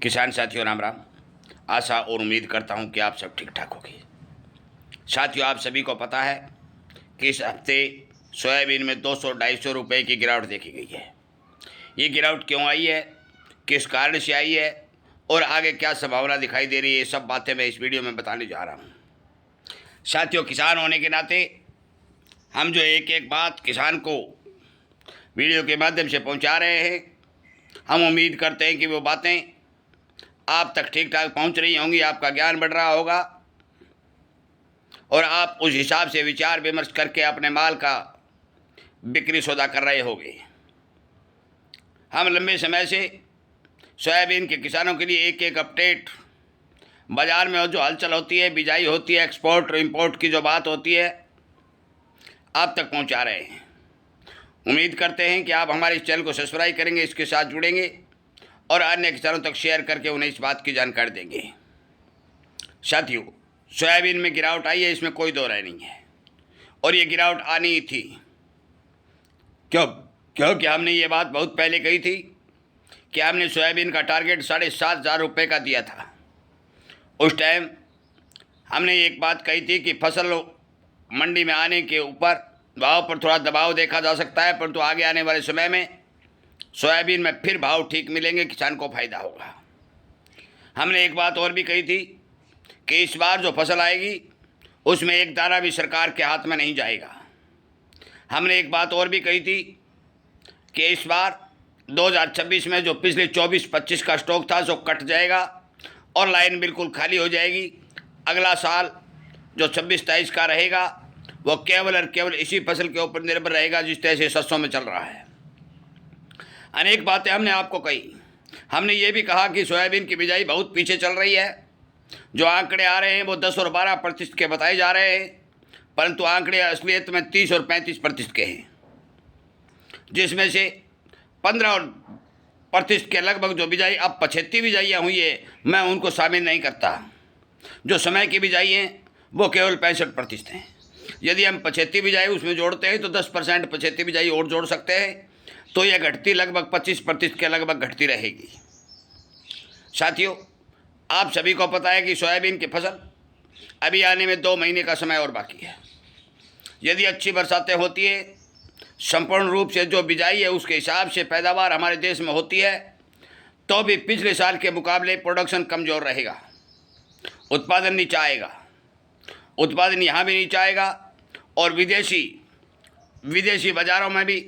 किसान साथियों राम राम। आशा और उम्मीद करता हूं कि आप सब ठीक ठाक होंगे। साथियों, आप सभी को पता है कि इस हफ्ते सोयाबीन में 200-250 रुपये की गिरावट देखी गई है। ये गिरावट क्यों आई है, किस कारण से आई है और आगे क्या संभावना दिखाई दे रही है, ये सब बातें मैं इस वीडियो में बताने जा रहा हूँ। साथियों, किसान होने के नाते हम जो एक एक बात किसान को वीडियो के माध्यम से पहुँचा रहे हैं, हम उम्मीद करते हैं कि वो बातें आप तक ठीक ठाक पहुंच रही होंगी, आपका ज्ञान बढ़ रहा होगा और आप उस हिसाब से विचार विमर्श करके अपने माल का बिक्री सौदा कर रहे होंगे। हम लंबे समय से सोयाबीन के किसानों के लिए एक एक अपडेट, बाज़ार में जो हलचल होती है, बिजाई होती है, एक्सपोर्ट और इम्पोर्ट की जो बात होती है, आप तक पहुंचा रहे हैं। उम्मीद करते हैं कि आप हमारे इस चैनल को सब्सक्राइब करेंगे, इसके साथ जुड़ेंगे और अन्य किसानों तक शेयर करके उन्हें इस बात की जानकारी देंगे। साथियों, सोयाबीन में गिरावट आई है, इसमें कोई दो राय नहीं है और ये गिरावट आनी ही थी। क्योंकि हमने ये बात बहुत पहले कही थी कि हमने सोयाबीन का टारगेट 7,500 रुपये का दिया था। उस टाइम हमने एक बात कही थी कि फसल मंडी में आने के ऊपर भाव पर थोड़ा दबाव देखा जा सकता है, परंतु आगे आने वाले समय में सोयाबीन में फिर भाव ठीक मिलेंगे, किसान को फ़ायदा होगा। हमने एक बात और भी कही थी कि इस बार जो फसल आएगी उसमें एक दाना भी सरकार के हाथ में नहीं जाएगा। हमने एक बात और भी कही थी कि इस बार 2026 में जो पिछले 24-25 का स्टॉक था सो कट जाएगा और लाइन बिल्कुल खाली हो जाएगी। अगला साल जो 26-23 का रहेगा वो केवल और केवल इसी फसल के ऊपर निर्भर रहेगा जिस तरह से सरसों में चल रहा है। अनेक बातें हमने आपको कही। हमने ये भी कहा कि सोयाबीन की बिजाई बहुत पीछे चल रही है। जो आंकड़े आ रहे हैं वो 10 और 12% के बताए जा रहे हैं, परंतु आंकड़े असलियत में 30 और 35% के हैं, जिसमें से 15% के लगभग जो बिजाई अब 75 बिजाइयाँ हुई है, मैं उनको शामिल नहीं करता। जो समय की बिजाई हैं वो केवल 65% हैं। यदि हम 75 बिजाई उसमें जोड़ते हैं तो 10% 75 बिजाई और जोड़ सकते हैं, तो यह घटती लगभग 25% के लगभग घटती रहेगी। साथियों, आप सभी को पता है कि सोयाबीन की फसल अभी आने में 2 महीने का समय और बाकी है। यदि अच्छी बरसातें होती है, संपूर्ण रूप से जो बिजाई है उसके हिसाब से पैदावार हमारे देश में होती है, तो भी पिछले साल के मुकाबले प्रोडक्शन कमज़ोर रहेगा, उत्पादन नीचा आएगा। उत्पादन यहाँ भी नीचा आएगा और विदेशी बाज़ारों में भी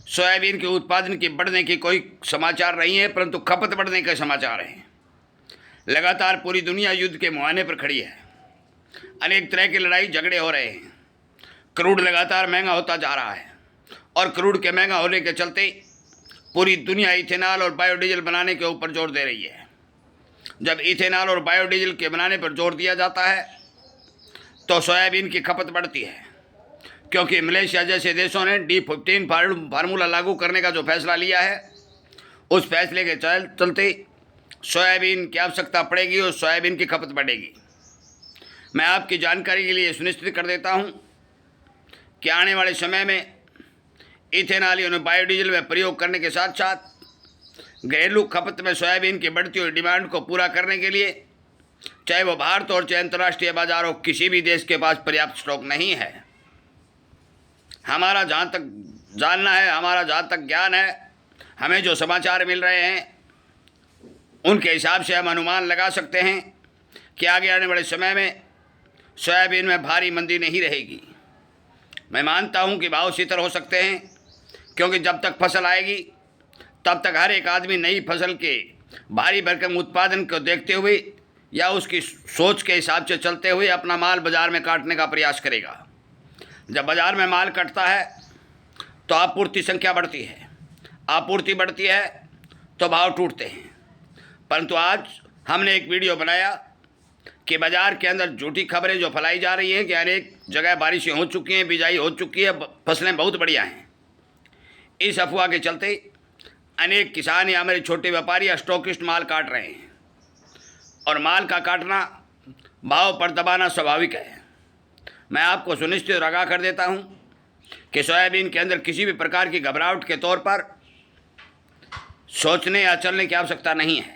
सोयाबीन के उत्पादन की बढ़ने की कोई समाचार नहीं है, परंतु खपत बढ़ने के समाचार हैं। लगातार पूरी दुनिया युद्ध के मुहाने पर खड़ी है। अनेक तरह की लड़ाई झगड़े हो रहे हैं। क्रूड लगातार महंगा होता जा रहा है और क्रूड के महंगा होने के चलते पूरी दुनिया इथेनॉल और बायोडीजल बनाने के ऊपर जोर दे रही है। जब इथेनॉल और बायोडीजल के बनाने पर जोर दिया जाता है तो सोयाबीन की खपत बढ़ती है, क्योंकि मलेशिया जैसे देशों ने D15 फार्मूला लागू करने का जो फैसला लिया है, उस फैसले के चलते सोयाबीन की आवश्यकता पड़ेगी और सोयाबीन की खपत बढ़ेगी। मैं आपकी जानकारी के लिए सुनिश्चित कर देता हूं कि आने वाले समय में इथेनॉल और बायोडीजल में प्रयोग करने के साथ साथ घरेलू खपत में सोयाबीन की बढ़ती हुई डिमांड को पूरा करने के लिए, चाहे वो भारत और चाहे अंतर्राष्ट्रीय बाजारों, किसी भी देश के पास पर्याप्त स्टॉक नहीं है। हमारा जहाँ तक जानना है, हमारा जहाँ तक ज्ञान है, हमें जो समाचार मिल रहे हैं उनके हिसाब से हम अनुमान लगा सकते हैं कि आगे आने वाले समय में सोयाबीन में भारी मंदी नहीं रहेगी। मैं मानता हूं कि भाव शीतल हो सकते हैं, क्योंकि जब तक फसल आएगी तब तक हर एक आदमी नई फसल के भारी भरकम उत्पादन को देखते हुए या उसकी सोच के हिसाब से चलते हुए अपना माल बाज़ार में काटने का प्रयास करेगा। जब बाज़ार में माल कटता है तो आपूर्ति संख्या बढ़ती है, आपूर्ति बढ़ती है तो भाव टूटते हैं। परंतु आज हमने एक वीडियो बनाया कि बाज़ार के अंदर झूठी खबरें जो फैलाई जा रही हैं कि अनेक जगह बारिशें हो चुकी हैं, बिजाई हो चुकी है, फसलें बहुत बढ़िया हैं। इस अफवाह के चलते अनेक किसान या हमारे छोटे व्यापारी या स्टॉकिस्ट माल काट रहे हैं और माल का काटना, भाव पर दबाना स्वाभाविक है। मैं आपको सुनिश्चित आगाह कर देता हूं कि सोयाबीन के अंदर किसी भी प्रकार की घबराहट के तौर पर सोचने या चलने की आवश्यकता नहीं है।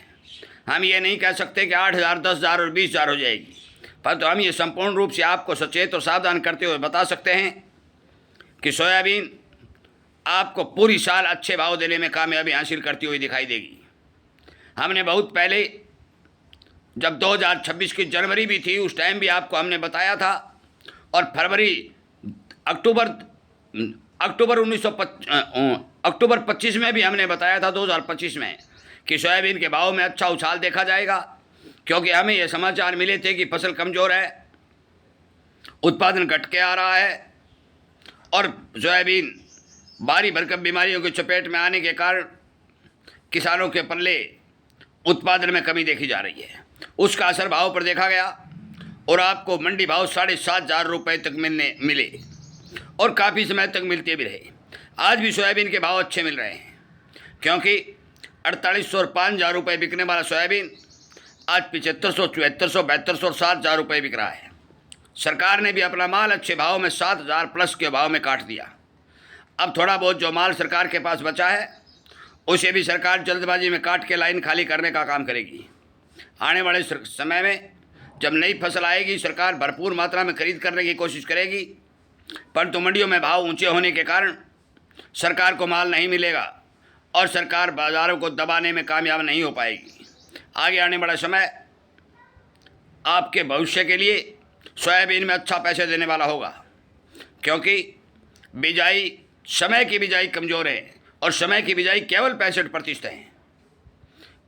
हम ये नहीं कह सकते कि 8,000, 10,000 और 20,000 हो जाएगी, परंतु हम ये संपूर्ण रूप से आपको सचेत और सावधान करते हुए बता सकते हैं कि सोयाबीन आपको पूरी साल अच्छे भाव देने में कामयाबी हासिल करती हुई दिखाई देगी। हमने बहुत पहले, जब 2026 की जनवरी भी थी, उस टाइम भी आपको हमने बताया था, और अक्टूबर 25 में भी हमने बताया था 2025 में कि सोयाबीन के भाव में अच्छा उछाल देखा जाएगा, क्योंकि हमें ये समाचार मिले थे कि फसल कमज़ोर है, उत्पादन घट के आ रहा है, और सोयाबीन भारी भरकम बीमारियों की चपेट में आने के कारण किसानों के पल्ले उत्पादन में कमी देखी जा रही है। उसका असर भाव पर देखा गया और आपको मंडी भाव 7,500 रुपये तक मिले और काफ़ी समय तक मिलते भी रहे। आज भी सोयाबीन के भाव अच्छे मिल रहे हैं, क्योंकि 4,800 और 5,000 रुपये बिकने वाला सोयाबीन आज 7,500, 7,400, 7,200 और 7,000 रुपये बिक रहा है। सरकार ने भी अपना माल अच्छे भाव में 7,000 प्लस के भाव में काट दिया। अब थोड़ा बहुत जो माल सरकार के पास बचा है उसे भी सरकार जल्दबाजी में काट के लाइन खाली करने का काम करेगी। आने वाले समय में जब नई फसल आएगी, सरकार भरपूर मात्रा में खरीद करने की कोशिश करेगी, परंतु मंडियों में भाव ऊंचे होने के कारण सरकार को माल नहीं मिलेगा और सरकार बाज़ारों को दबाने में कामयाब नहीं हो पाएगी। आगे आने वाला समय आपके भविष्य के लिए सोयाबीन में अच्छा पैसे देने वाला होगा, क्योंकि बिजाई, समय की बिजाई कमज़ोर है और समय की बिजाई केवल 65% है।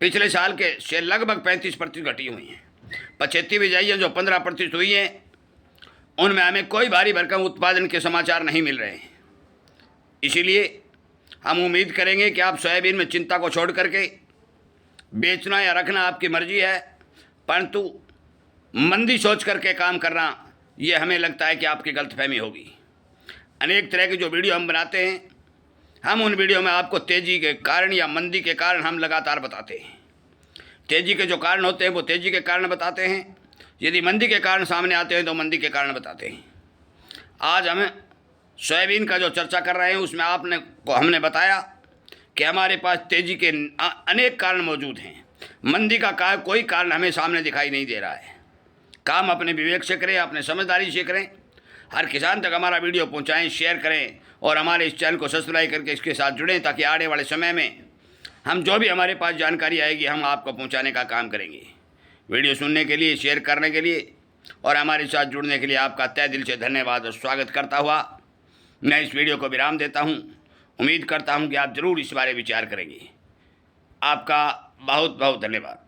पिछले साल के से लगभग 35% घटी हुई हैं। 75 बिजाइयाँ जो 15% हुई हैं, उनमें हमें कोई भारी भरकम उत्पादन के समाचार नहीं मिल रहे हैं। इसीलिए हम उम्मीद करेंगे कि आप सोयाबीन में चिंता को छोड़ करके बेचना या रखना आपकी मर्जी है, परंतु मंदी सोच करके काम करना, ये हमें लगता है कि आपकी गलतफहमी होगी। अनेक तरह के जो वीडियो हम बनाते हैं, हम उन वीडियो में आपको तेज़ी के कारण या मंदी के कारण हम लगातार बताते हैं। तेज़ी के जो कारण होते हैं वो तेज़ी के कारण बताते हैं, यदि मंदी के कारण सामने आते हैं तो मंदी के कारण बताते हैं। आज हमें सोयाबीन का जो चर्चा कर रहे हैं उसमें हमने बताया कि हमारे पास तेज़ी के अनेक कारण मौजूद हैं। मंदी का कोई कारण हमें सामने दिखाई नहीं दे रहा है। काम अपने विवेक से करें, अपने समझदारी से करें। हर किसान तक हमारा वीडियो पहुंचाएं, शेयर करें और हमारे इस चैनल को सब्सक्राइब करके इसके साथ जुड़ें, ताकि आने वाले समय में हम जो भी हमारे पास जानकारी आएगी हम आपको पहुंचाने का काम करेंगे। वीडियो सुनने के लिए, शेयर करने के लिए और हमारे साथ जुड़ने के लिए आपका तहे दिल से धन्यवाद और स्वागत करता हुआ मैं इस वीडियो को विराम देता हूं। उम्मीद करता हूं कि आप ज़रूर इस बारे विचार करेंगे। आपका बहुत बहुत धन्यवाद।